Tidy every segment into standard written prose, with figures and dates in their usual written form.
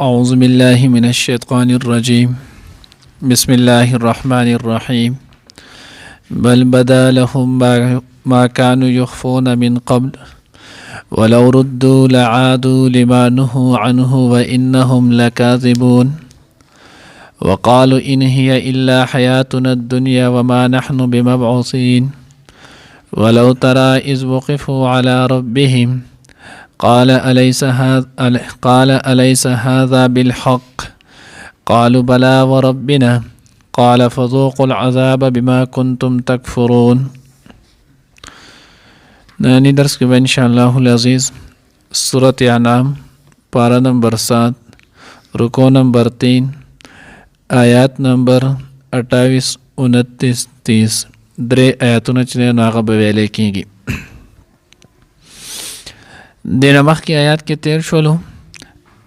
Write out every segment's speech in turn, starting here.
أعوذ بالله من الشيطان الرجيم بسم الله الرحمن الرحيم بل بدا لهم ما كانوا يخفون من قبل ولو ردوا لعادوا لما نهوا عنه وإنهم لكاذبون وقالوا إن هي إلا حياتنا الدنيا وما نحن بمبعوثين ولو ترى إذ وقفوا على ربهم قال أليس هذا بالحق قالوا بلى وربنا قال فذوقوا العذاب بما كنتم تكفرون. نانی درس کے ان شاء اللہ العزیز سورۃ انعام پارہ نمبر 7 رکوع نمبر 3 آیات نمبر 28 29 30 درې آیاتونه چې نو هغه به ویلې کېږي. د مخکې آیات کې تیر شولو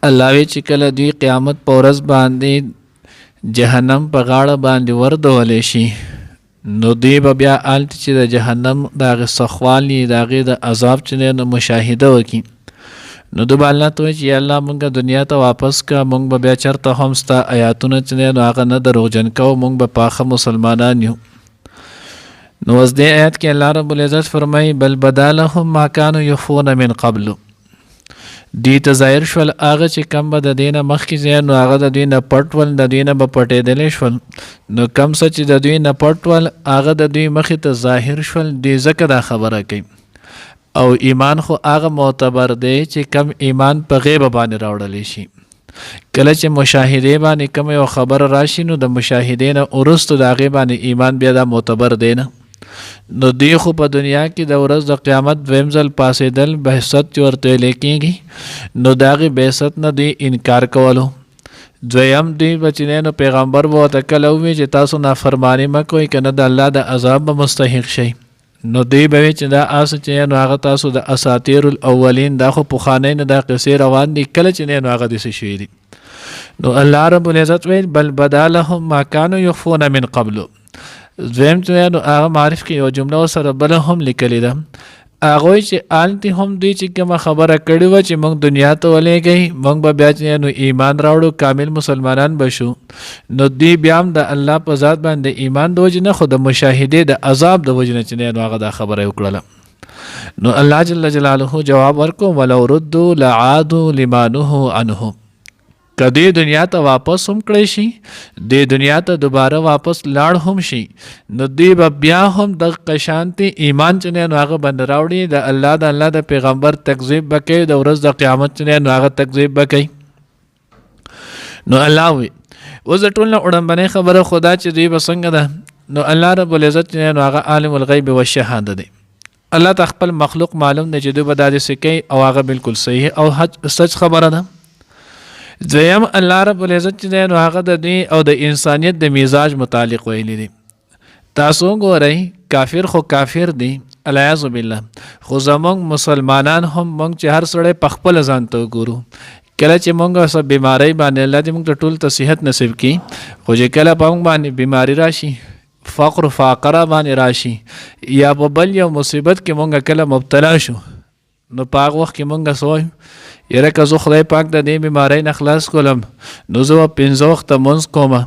الله وی چې کله دوی قیامت په ورځ باندې جهنم په غاړه باندې وردولی شي نو دوی به بیا هلته چې د جهنم د هغې سخوالي د هغې د عذاب چې نو مشاهده وکړي نو دوی به الله ته وایي چې یا الله مونږ دنیا ته واپس که مونږ به بیا چېرته هم ستا آیاتونه چې نو هغه نه دروغجن کوو مونږ به پاخه مسلمانان یو. نو اوس دې آیات کې الله رب العزت فرمایي بل بدا لهم ما كانوا يخفون من قبل دوی ته ظاهر شول هغه چې کم به د دې نه مخکې ځای نو هغه د دوی نه پټ ول د دوی نه به پټېدلی شول نو کم څه چې د دوی نه پټ ول هغه د دوی مخې ته ظاهر شول دوی ځکه دا خبره کوي او ایمان خو هغه معتبر دی چې کم ایمان په غیبه باندې راوړلی شي. کله چې مشاهدې باندې کوم یو خبره راشي نو د مشاهدې نه وروستو د هغې باندې ایمان بیا دا معتبر دی نه. نو دی خو په دنیا کې د ورځ د قیامت دویم ځل پاسېدل بعثت چې ورته ویلی کېږي نو د هغې بعثت نه دوی انکار کولو. دویم دوی به چې نو پیغمبر به ورته کله ووایي چې تاسو نافرماني مه کوئ که نه د الله د عذاب به مستحق شئ نو دوی به وایي چې دا اس چې نو هغه تاسو د اساطیر الاولین دا خو پخوانی نه دا قصې روان دي کله چې نو هغه داسې شوي دي. نو الله رب العزت ویل بل بدا لهم ما كانوا يخفون من قبل دویم چې نو هغه معرف کې یو جمله ورسره بله هم لیکلې ده هغوی چې هلتې هم دوی چې کومه خبره کړې وه چې موږ دنیا ته ولېږئ موږ به بیا چې نو ایمان راوړو کامل مسلمانان به شو نو دوی بیا هم د الله په ذات باندې ایمان د وجې نه خو د مشاهدې د عذاب د وجې نه چې نو هغه دا خبره یې وکړله. نو الله جل جلاله جواب ورکو ولو ردوا لعادوا لما نهوا عنه که دوی دنیا ته واپس هم کړی شي دوی دنیا ته دوباره واپس لاړ هم شي نو دوی به بیا هم د قشانتي ایمان چې نو هغه باندې راوړي د الله د پیغمبر تکذیب به کوي د ورځ د قیامت چې نو هغه تکذیب به کوي. نو الله وی اوس د ټول نه وړاندې خبره خدا چې دوی به څنګه ده نو الله رب العزت نو هغه عالم الغیب والشهاده دی. الله ته خپل مخلوق معلوم دی چې دوی به دا داسې کوي او هغه بالکل صحیح او سچ خبره ده. دویم الله رب العزت چې دی نو هغه د دوی او د انسانیت د مزاج متعلق ویلی دی. تاسو ګورئ کافر خو کافر دی العیاذ بالله خو زمونږ مسلمانان هم مونږ چې هر سړی په خپله ځان ته وګورو کله چې مونږ څه بیماری باندې الله دې مونږ ته ټول ته صحت نصیب کړي خو چې کله په مونږ باندې بیماری راشي فقر فاقره باندې راشي یا په بل یو مصیبت کې مونږ کله مبتلا شو نو په هغه وخت کې مونږ څه وایو یاره که زه خدای پاک د دې بیمارۍ نه خلاص کولم نو زه به 5 وخته مونځ کومه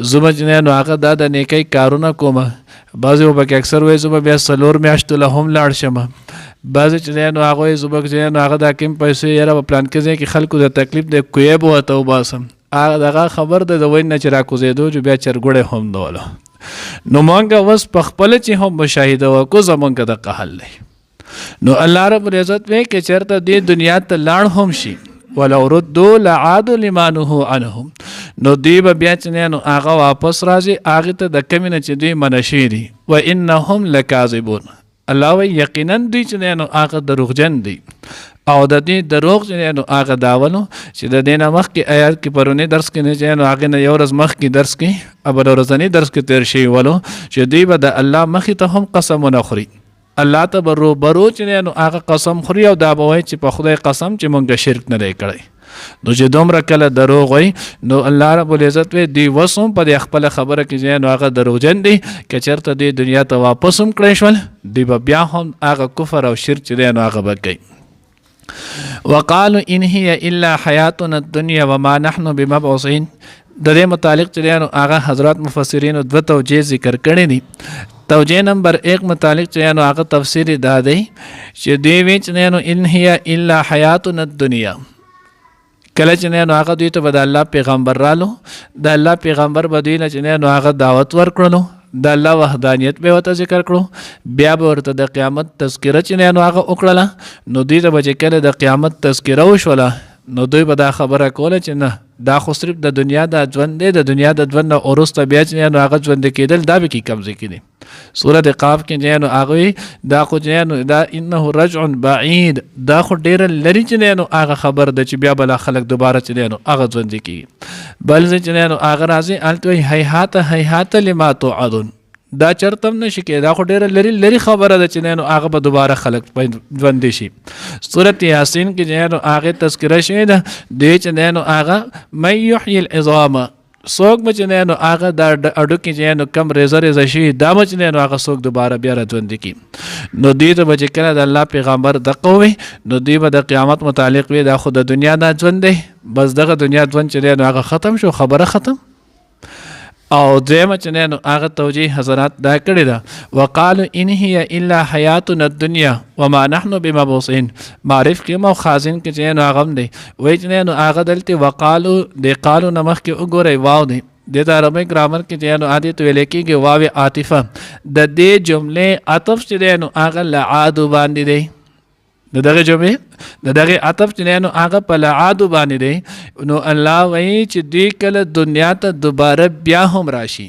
زه به چې نو هغه دا د نیکۍ کارونه کومه بعضې به پکې اکثر وایي زه به بیا 4 میاشتو له هم لاړ شم بعضې چې نو هغه وایي زه به چې نو هغه دا کوم پیسې یاره په پلانکې ځای کې خلکو د تکلیف د کویې به ورته وباسم دغه خبر ده د وین نه چې راکوزېدو چې بیا چرګوړی هم دولو. نو مونږ اوس په خپله چې هم مشاهده وکړو زمونږ دغه حل دی. نو الله رب العزت وی کې چېرته دې دنیا ته لاړ هم شي ولو ردوا لعادوا لما نهوا عنه نو دوی به بیا چې نو هغه واپس راځي هغې ته د کمې نه چې دوی منع شوي دي وانهم لکاذبون الله وی یقینا دوی چې نو هغه دروغجن دي او د دې دروغ چې نو هغه داولو چې د دې نه مخکې آیات کې پرونی درس کې نه چې نو هغې نه یو ورځ مخکې درس کې او بله ورځني درس کې تېر شوي ولو چې دوی به د الله مخې ته هم قسمونه خوري الله ته به روبرو چې نو هغه قسم خوري او دا به وایي چې په خدای قسم چې مونږ شرک نه دی کړی نو چې دومره کله دروغ وایي نو الله رب العزت وی دوی اوس هم په دې خپله خبره کې چې نو هغه دروغجن دی که چېرته دوی دنیا ته واپس هم کړی شول دوی به بیا هم هغه کفر او شرک چې دی نو هغه به کوي. وقالو ان هي الا حیاتنا الدنیا وما نحن بمبعوثین. د دې متعلق چې هغه حضرات مفسرین دوه توجیه ذکر کړي دي. توجیه نمبر 1 متعلق چې هغه تفسیر دا دی چې دوی وی چې ان هي الا حیاتنا الدنیا، کله چې هغه دوی ته به د الله پیغمبر رالو، د الله پیغمبر به دوی نه چې هغه دعوت ورکړلو، د الله وحدانیت به ورته ذکر کړو، بیا به ورته د قیامت تذکره چې هغه وکړله، نو دوی ته به چې کله د قیامت تذکره وشوله نو دوی به دا خبره کوله چې نه دا خو صرف د دنیا د ژوند دی، د دنیا د ژوند نه وروسته بیا چې هغه ژوند کېدل دا به کې کمزې کېدي. سورت قاف کې هغه دا خو دا انه رجع بعید، دا خو ډیره لري چې هغه خبر ده چې بیا بل خلک دوباره چې هغه ژوند کېږي. بل چې هغه راځي الته هیهات هیهات لما توعدون، دا چرتم نشي کې، دا خو ډیره لري خبره ده چې هغه به دوباره خلک ژوند شي. سورت یاسین کې هغه تذکره شوی ده دی چې هغه من یحیی العظام، څوک به چې هغه دا اډو کې چې کم ریزه شي دا به چې هغه څوک دوباره بیا راژوندي کړي. نو دوی ته به چې کله د الله پیغمبر دغه وي نو دوی به د قیامت متعلق وي دا خو د دنیا دا ژوند دی، بس دغه دنیا ژوند چې هغه ختم شو، خبره ختم. او دویمه چې هغه توجیه حضرات دا کړې ده وقالو ان هي الا حیاتنا الدنیا وما نحن بمبعوثین. معرف کې مو خازن کې چې هغه هم دی وایي چې هغه دلته وقالو د قالو نمخ کې وګورئ واو دی د عربی ګرامر کې چې عادت ویل کېږي واو عاطفه، د دې جملې عطف چې هغه لعاد باندې دی، دغه جمله دغه عطف چې هغه په لعاد باندې دی. نو الله وایي چې دوی کله دنیا ته دوباره بیا هم راشي،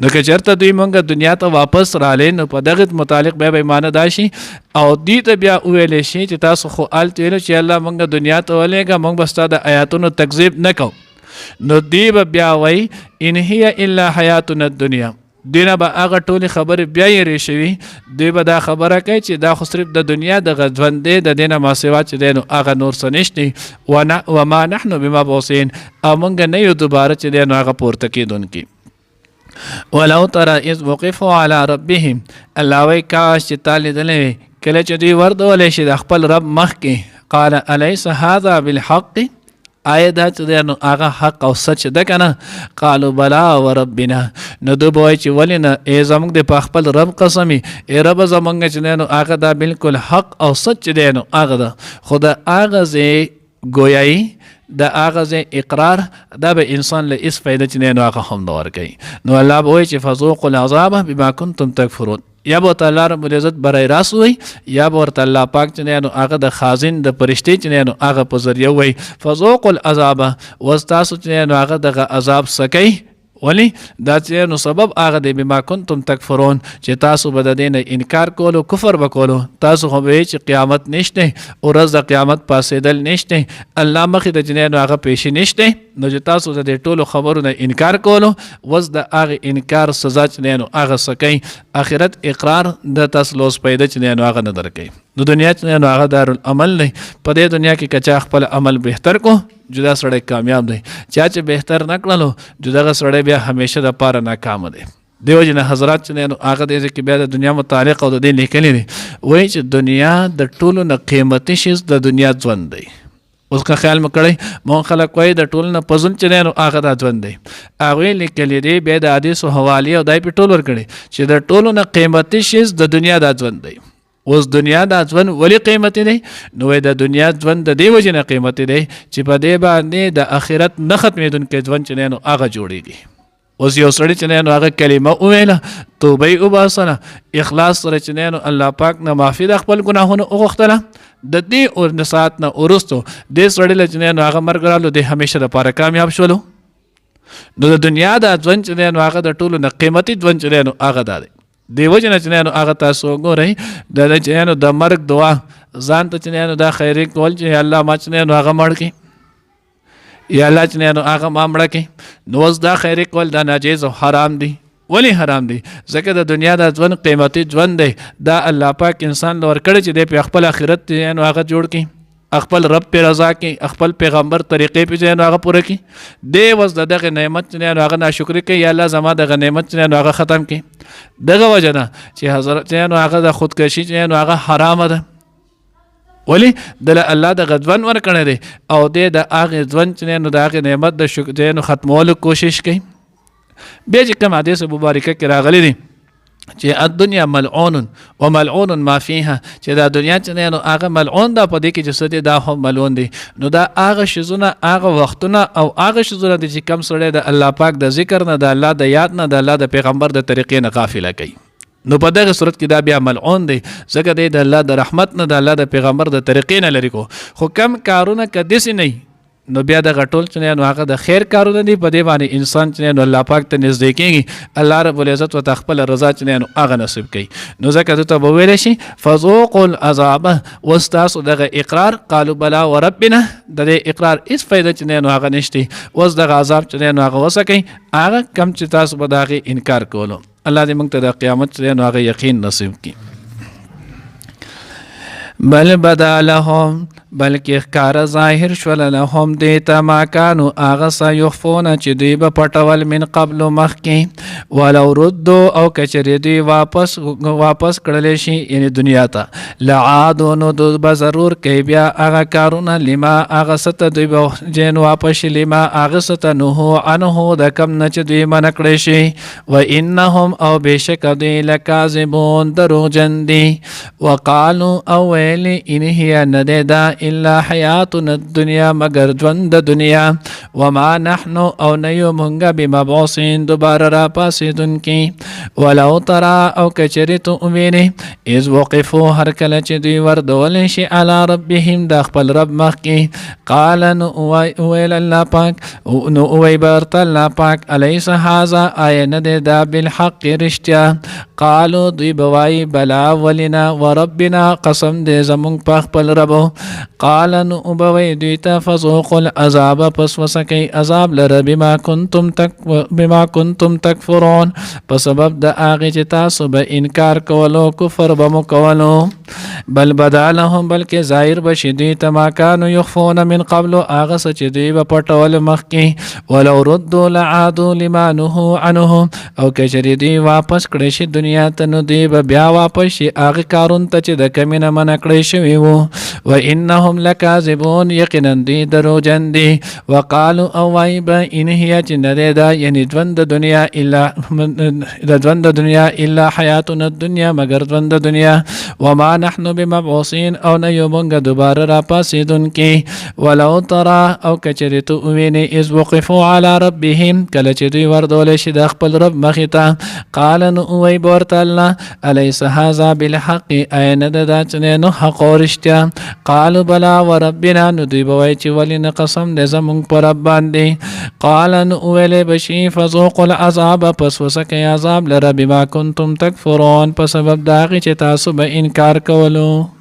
نو که چېرته دوی مونږ دنیا ته واپس رالی نو په دغه متعلق بیا به ایمانه دا شي او دوی ته بیا وویلی شي چې تاسو خو هلته ویلو چې الله مونږ دنیا ته ولېږه، مونږ به ستا د آیاتونو تکذیب نه کوو. نو دوی به بیا وایي ان هي الا حیاتنا الدنیا، دینه به هغه ټولې خبرې بیا یې ریشوي، دوی به دا خبره کوي چې دا خو صرف د دنیا دغه ژوند دی، د دې نه ما سوا چې دی نو هغه نور څه نشته. وما نحن بمبعوثین، او موږ نه یو دوباره چې دی نو هغه پورته کېدونکي. ولو ترى اذ وقفوا على ربهم، الله وایي کاش چې تا لیدلی وي کله چې دوی ورډولی شي د خپل رب مخ کې، قال الیس هذا بالحق، آیا دا چې دی نو هغه حق او سچ ده که نه؟ قالو بلا وربنا، نو دوی به وایي چې ولې نه، ای زموږ د په خپل رب قسمي، ای رب زموږ چې دی نو هغه دا بالکل حق او سچ چې دی نو هغه ده. خو د هغه ځای ګویایي د هغه ځای اقرار دا به انسان له هېڅ فایده چې دی نو هغه هم نه ورکوي. نو الله به وایي چې فذوقوا العذاب بما کنتم تکفرون، یا به ورته الله رب العزت برای راست وایي یا به ورته الله پاک چې دی نو هغه د خازن د فرشتې چې دی نو هغه په ذریعه وایي فذوقوا العذاب، اوس تاسو چې دی نو هغه دغه عذاب څکئ. ولی دا چې نو سبب هغه دی بما کنتم تکفرون چې تاسو به د دې نه انکار کولو، کفر به کولو. تاسو خو به چې قیامت نشته، ورځ د قیامت پاسېدل نشته، الله مخې ته چې نو هغه پیشي نشته، نو چې تاسو د دې ټولو خبرو نه انکار کولو، وس د هغه انکار سزا چې نو هغه سکی آخرت اقرار د تاسو لوس پیدا چې نو هغه نه درکوي. نو دنیا چې نو هغه دارالعمل دی، په دې دنیا کې کچا خپل عمل بهتر کو جدا سړی کامیاب دی، چا چې بهتر نه کړلو جدا سړی بیا همیشه د پاره ناکام دی. دیو جن حضرات چې نو هغه دې کې بیا د دنیا متعلق او د دې لیکلي دی وایي چې دنیا د ټولو نه قیمتي شی د دنیا ژوند دی. اوس که خیال مو کړی مون خلک وایي د ټولو نه پزون چې نو هغه د ژوند دی، هغوی لیکلي دی بیا د حدیثو حوالې او دای په ټول ورکړي چې د ټولو نه قیمتي شی د دنیا د ژوند دی. اوس دنیا د ژوند ولی قیمتي دی؟ نو د دنیا ژوند د دې وجې نه قیمتي دی چې په دې باندې د آخرت نه ختمېدونکی ژوند چې نو هغه جوړېږي. اوس یو سړی چې نو هغه کلمه وویله، توبه یې وباسله، اخلاص سره چې نو الله پاک نه معافي د خپل ګناهونو وغوښتله، د دې ساعت نه وروستو دې سړي له چې نو هغه مرګ راغلو، دی همیشه دپاره کامیاب شولو. نو د دنیا د ژوند چې نو هغه د ټولو نه قیمتي ژوند چې نو هغه دا دی. دی وجه نه چې نو هغه تاسو وګورئ د چې نو د مرګ دعا ځان ته چې نو دا خیرې کول چې الله ما چې نو هغه مړ کړي، یا الله چې نو هغه ما مړه کړي، نو اوس دا خیرې کول دا ناجیز او حرام دی. ولی حرام دی؟ ځکه د دنیا د ژوند قیمتي ژوند دی، دا الله پاک انسان له ورکړی چې دی په خپل آخرت نو هغه جوړ کړي، خپل رب په رضا کې، خپل پیغمبر طریقې په ځای نو هغه پوره کړي. دی اوس دغه نعمت چې نو هغه ناشکري کوي، یا الله زما دغه نعمت چې نو هغه ختم کړي. دغه وجه نه چې حضرت نو هغه د خودکشي چې نو هغه حرام ده. ولی د الله د غضبن ورکړی دی او د هغې ژوند چې نو د هغې نعمت د شکر نو ختمولو کوشش کوي. بیا چې کوم حدیث مبارکه کې راغلی دی چې الدنیا ملعون و ملعون ما فيها چې دا دنیا چې نو هغه ملعون ده په دې کې چې څه دی دا هم ملعون دی. نو دا هغه شیزونه هغه وختونه او هغه شیزونه دي چې کم سړی د الله پاک د ذکر نه د الله د یاد نه د الله د پیغمبر د طریقې نه غافله کوي. نو په دغه صورت کې دا بیا ملعون دی ځکه دی د الله د رحمت نه د الله د پیغمبر د طریقې نه لري کو. خو کم کارونه که داسې نه نو بیا دغه ټول چې نو هغه د خیر کارونه دي په دې باندې انسان چې نو الله پاک ته نږدې کېږي الله رب العزت ورته خپله رضا چې نو هغه نصیب کوي. نو ځکه دته به ویلی شي فذوقوا العذاب اوس تاسو دغه اقرار قالوا بلا وربنا د دې اقرار هېڅ فایده چې نو هغه نشته. اوس دغه عذاب چې نو هغه وسکئ هغه کم چې تاسو به د هغې انکار کولو. الله دې موږ ته د قیامت چې نو هغه یقین نصیب کړي. بل بدا لهم بلکې ښکاره ظاهر شول لهم دیته ما کانو هغه څه یخفونه چې دوی به پټول من قبل مخکې ولو ردو او کچرې دوی واپس کړلی شي یعنې دنیا ته لعادو نو دوی به ضرور کوي بیا هغه کارونه لما هغه څه ته دوی به جین واپس شي لما هغه څه ته نهو عنهو د کم نه چې دوی منع کړی شي و انهم او بېشکه دوی لکاذبون دروغجن دي. وقالو او ویلې ان هي نه دی دا الا حیاتنا الدنیا مگر ژوند د دنیا وما نحنو او نه یو مونږه بمبعوثین دوباره را پاسېدونکي. ولو ترى او کچرې ته ووینې اذ وقفو هر کله چې دوی وردولی شي علی ربهم د خپل رب مخکې قال نو ویل الله پاک نو وی به ورته الله پاک الیس هذا آیا نه دی دا بالحق رښتیا قالو دوی به وایي بلا ولنا وربنا قسم دی زمونږ په خپل ربو قال نو وبوي دوی ته فذوقوا العذاب پس وسکئ عذاب لره بما کنتم تکفرون په سبب د هغې چې تاسو به انکار کولو کفر به مو کولو. بل بدا لهم بلکې ظاهر به شي دوی ته ما کانو یخفون من قبل هغه څه چې دوی به پټول مخکې ولو ردو لعادو لما نهو عنه او که چېرې دوی واپس کړی شي دنیا ته نو دوی به بیا واپس شي هغې کارونو ته چې د کمې نه منع کړی شوي وو. و انهم لکاذبون یقینا دوی دروغجن دي. وقالو او وایي به ان هي چې نه دی دا یعنې ژوند د دنیا الا حیاتنا الدنیا مگر ژوند د دنیا وما نحن بمبعوثین او نه یو مونږ دوباره را پاسېدونکي. ولو ترى او کچرې ته ووینې اذ وقفو علی ربهم کله چې دوی وردولی شي د خپل رب مخې ته قال نو ووایي به ورته الله الیس هذا بالحق آیا نه ده دا چې نو حق او رښتیا قالو بلا وربنا نو دوی به وایي چې ولې نه قسم دی زمونږ په رب باندې قال نو ویلی به شي فذوقوا العذاب پس وسکئ عذاب لره بما کنتم تکفرون په سبب د هغې چې تاسو به انکار کولو.